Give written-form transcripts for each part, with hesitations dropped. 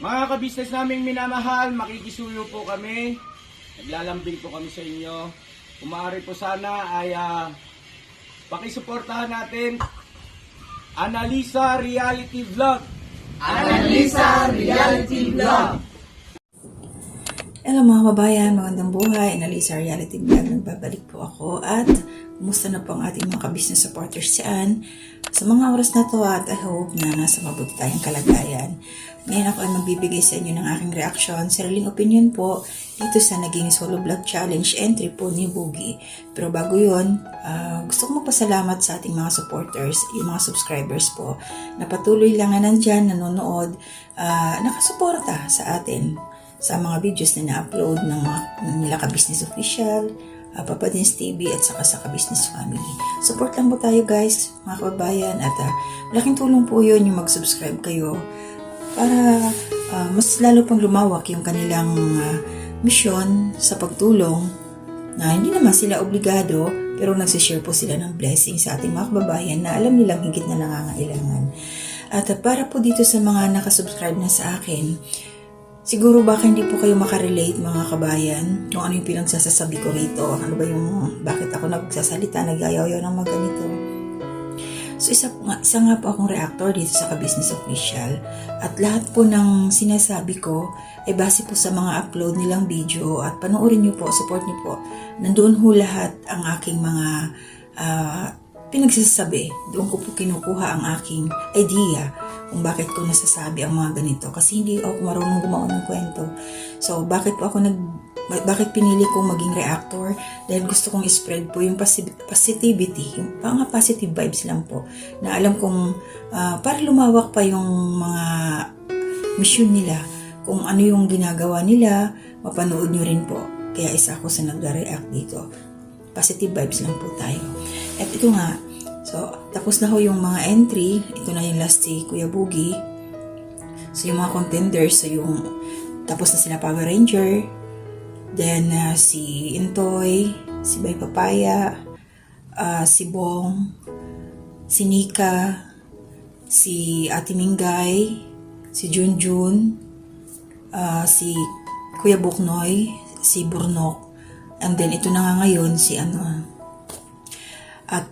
Mga kabisnes naming minamahal, makikisuyo po kami. Naglalambing po kami sa inyo. Kung maaari po sana ay pakisuportahan natin Analisa Reality Vlog. Analisa Reality Vlog. Hello mga kabayan, magandang buhay. Analisa Reality Vlog, nagbabalik po ako at kumusta na po ang ating mga ka-business supporters dyan sa mga oras na to at I hope na nasa mabuti tayong kalagayan. Ngayon ako ay magbibigay sa inyo ng aking reaction, sariling opinion po dito sa naging solo vlog challenge entry po ni Boogie. Pero bago yun, gusto ko magpasalamat sa ating mga supporters, yung mga subscribers po na patuloy lang na nandyan, nanonood, nakasuporta sa atin sa mga videos na na-upload ng nila ka-business official, Papa Dins TV at saka sa ka-business family. Support lang po tayo guys, mga kababayan, at malaking tulong po yun yung mag-subscribe kayo para mas lalo pang lumawak yung kanilang misyon sa pagtulong na hindi naman sila obligado pero nagsishare po sila ng blessing sa ating mga kababayan na alam nilang higit na nangangailangan. At para po dito sa mga nakasubscribe na sa akin, siguro baka hindi po kayo makarelate mga kabayan kung ano yung pinagsasasabi ko rito. Ano ba yung bakit ako nagsasalita, nagyayaw ng mga ganito. So isa nga po akong reactor dito sa ka-business official at lahat po ng sinasabi ko ay base po sa mga upload nilang video at panoorin niyo po, support niyo po. Nandoon ho lahat ang aking mga pinagsasabi. Doon ko po kinukuha ang aking idea kung bakit ko nasasabi ang mga ganito kasi hindi ako marunong gumawa ng kwento. So bakit bakit pinili kong maging reactor? Dahil gusto kong i-spread po yung positivity, yung mga positive vibes lang po na alam kong para lumawak pa yung mga mission nila, kung ano yung ginagawa nila, mapanood nyo rin po. Kaya isa ako sa nagre-react dito. Positive vibes lang po tayo. At ito nga, so tapos na ho yung mga entry. Ito na yung last si Kuya Boogie. So yung mga contenders, so yung tapos na sila Power Ranger, then si Intoy, si Bay Papaya, si Bong, si Nika, si Ate Mingay, si Junjun, si Kuya Buknoy, si Burnok, and then ito na nga ngayon si at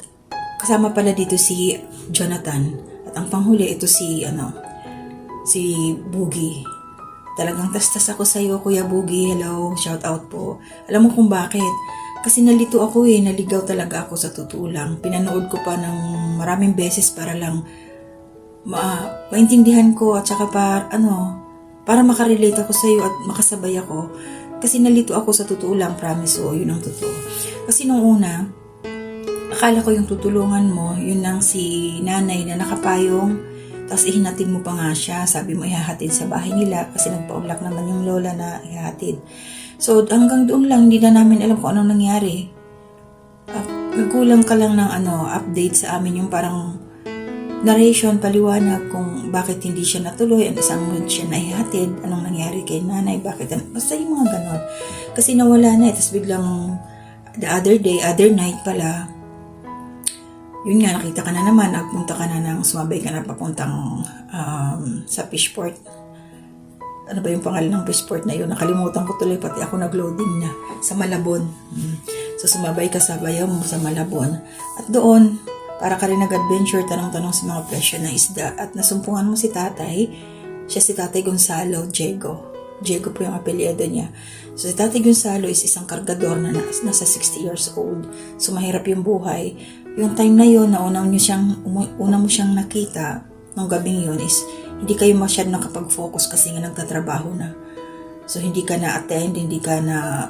kasama pala dito si Jonathan, at ang panghuli ito si si Boogie. Talagang tastas ako sa iyo, Kuya Boogie. Hello, shout out po. Alam mo kung bakit? Kasi nalito ako naligaw talaga ako sa totoo lang. Pinanood ko pa ng maraming beses para lang maintindihan ko at saka para makarelate ako sa iyo at makasabay ako. Kasi nalito ako sa totoo lang, promise yun ang totoo. Kasi nung una, akala ko yung tutulungan mo, yun lang si nanay na nakapayong, tapos ihinatid mo pa nga siya. Sabi mo ihahatid sa bahay nila kasi nagpa-unlock naman yung lola na ihahatid. So hanggang doon lang, hindi na namin alam kung anong nangyari. Nagkulang ka lang ng update sa amin, yung parang narration, paliwanag kung bakit hindi siya natuloy, saan mo siya naihatid, anong nangyari kay nanay, bakit, basta yung mga ganon. Kasi nawala na tapos biglang other night pala, yun nga, nakita ka na naman, nagpunta ka na sumabay ka na papuntang sa fishport. Ano ba yung pangalan ng fishport na yun? Nakalimutan ko tuloy, pati ako nag-loading na sa Malabon. So sumabay ka sa bayaw mo sa Malabon. At doon, para ka rin nag-adventure, tanong-tanong sa mga presyo ng isda. At nasumpungan mo si tatay, siya si Tatay Gonzalo Diego. Diego po yung apelyido niya. So si Tatay Gonzalo is isang kargador na nasa 60 years old. So mahirap yung buhay. Yung time na yun, na una mo siyang nakita nung gabing yun is hindi kayo masyadong nakapag-focus kasi nga nagtatrabaho na. So hindi ka na-attend, hindi ka na,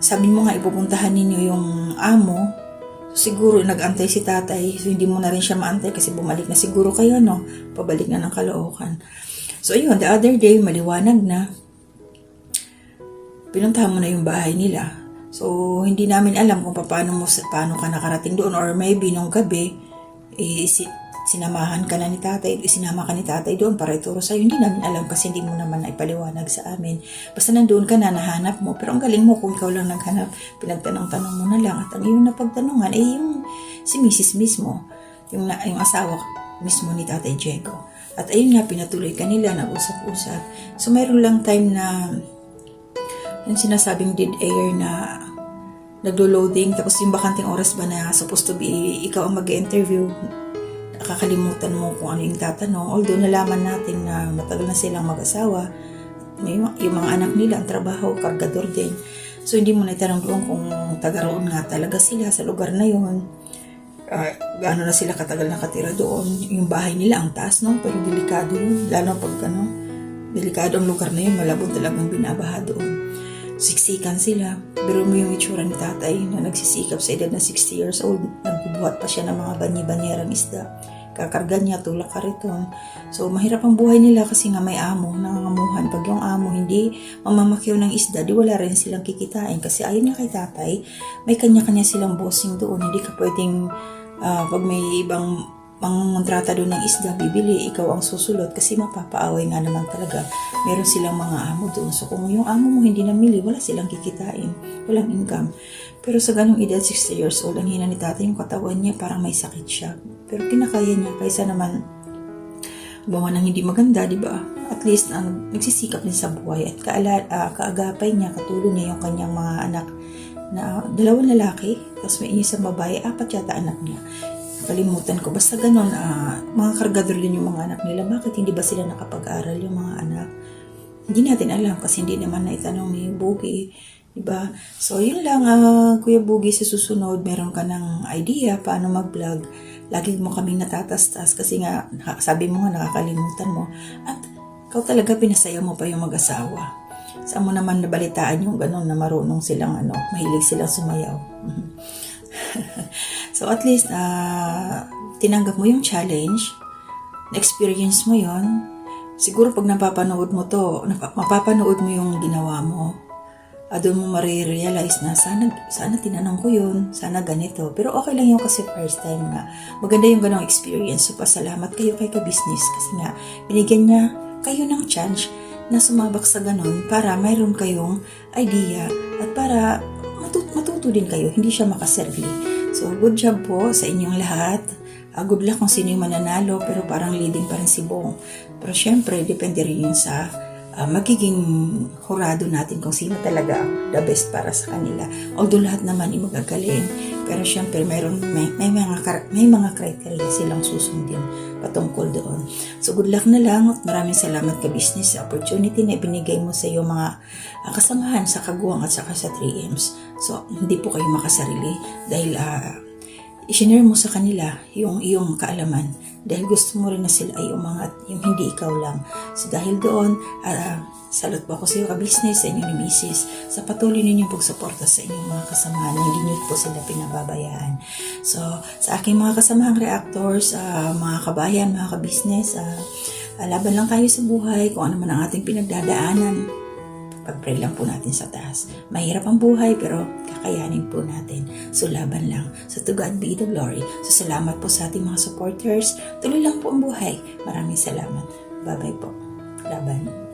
sabi mo nga ipupuntahan ninyo yung amo. So, siguro nag-antay si tatay, so hindi mo na rin siya maantay kasi bumalik na siguro kayo, pabalik na ng Caloocan. So ayun, the other day, maliwanag na, pinuntahan mo na yung bahay nila. So, hindi namin alam kung paano ka nakarating doon, or maybe nung gabi, sinamahan ka na ni tatay, sinama ka ni tatay doon para ituro sa'yo. Hindi namin alam kasi hindi mo naman naipaliwanag sa amin. Basta nandoon ka na, nahanap mo. Pero ang galing mo kung ikaw lang naghanap, pinagtanong-tanong mo na lang. At ang iyong napagtanungan ay yung si Mrs. mismo, yung asawa mismo ni Tatay Diego. At ayun nga, pinatuloy kanila, nag-usap-usap. So mayroon lang time na yung sinasabing dead air na naglo-loading, tapos yung bakanting oras ba na supposed to be ikaw ang mag-interview, nakakalimutan mo kung ano yung tatanong. Although nalaman natin na matagal na silang mag-asawa, yung mga anak nila, ang trabaho, kargador din. So hindi mo na itanong doon kung taga roon nga talaga sila sa lugar na yun. Gaano na sila katagal nakatira doon. Yung bahay nila ang taas, no? Pero delikado yun. Lalo pag delikado ang lugar na yun, malabon talagang binabaha doon. Siksikan sila. Pero mo yung itsura ni tatay na nagsisikap sa edad na 60 years old. Nagbubuhat pa siya ng mga banyi-banyerang isda. Kakarga niya, tulak kariton. So, mahirap ang buhay nila kasi nga may amo, nangangamuhan. Pag yung amo hindi mamamakyaw ng isda, di wala rin silang kikitain. Kasi ayon nga kay tatay, may kanya-kanya silang bossing doon. Hindi ka pwedeng, pag may ibang mangontrata doon ng isda, bibili, ikaw ang susulot kasi mapapaaway nga naman talaga. Meron silang mga amo doon. So, kung yung amo mo hindi namili, wala silang kikitain. Walang income. Pero sa ganong edad, 60 years old, ang hina ni tatay, yung katawan niya, parang may sakit siya. Pero kinakaya niya, kaysa naman buwan ng hindi maganda, di ba? At least, nagsisikap din sa buhay at kaagapay niya, katulong niya yung kanyang mga anak na 2 lalaki, tapos may isang babae, 4 yata anak niya. Kalimutan ko. Basta ganun, mga kargador din yung mga anak nila. Bakit hindi ba sila nakapag-aral yung mga anak? Hindi natin alam kasi hindi naman naitanong ni Bugi. Diba? So, yun lang, Kuya Bugi, sa susunod, meron ka ng idea paano mag-vlog. Lagi mo kaming natatastas kasi nga, sabi mo nga, nakakalimutan mo. At ikaw talaga, pinasaya mo pa yung mag-asawa. Saan mo naman nabalitaan yung ganun na marunong silang, mahilig silang sumayaw. So, at least, tinanggap mo yung challenge, na-experience mo yon. Siguro pag mapapanood mo yung ginawa mo, doon mo marirealize na sana tinanong ko yun, sana ganito. Pero okay lang yun kasi first time nga. Maganda yung ganong experience. So, pasalamat kayo kay ka-business kasi nga, binigyan niya kayo ng chance na sumabak sa ganon para mayroon kayong idea at para matuto din kayo, hindi siya makaserli. So, good job po sa inyong lahat. Good luck kung sino yung mananalo, pero parang leading pa rin si Bong. Pero syempre, depende rin yun sa magiging hurado natin kung sino talaga the best para sa kanila. Although lahat naman ay magagaling, pero syempre may mga criteria silang susundin patungkol doon. So good luck na lang at maraming salamat ka business sa opportunity na ibinigay mo sa iyo mga kasamahan sa Kaguwang at saka sa 3Ms. So hindi po kayo makasarili dahil i-share mo sa kanila yung iyong kaalaman dahil gusto mo rin na sila ay umangat, yung hindi ikaw lang. So dahil doon, salute po ako sa iyo ka-business, sa inyo ni Mrs. sa patuloy ninyong pagsuporta sa inyong mga kasamahan na hindi niyo po sila pinababayaan. So sa aking mga kasamahang reactors, mga kabayan, mga ka-business, laban lang kayo sa buhay kung ano man ang ating pinagdadaanan. Pag-pray lang po natin sa taas. Mahirap ang buhay pero kakayanin po natin. So laban lang. So to God be the glory. So salamat po sa ating mga supporters. Tuloy lang po ang buhay. Maraming salamat. Bye-bye po. Laban.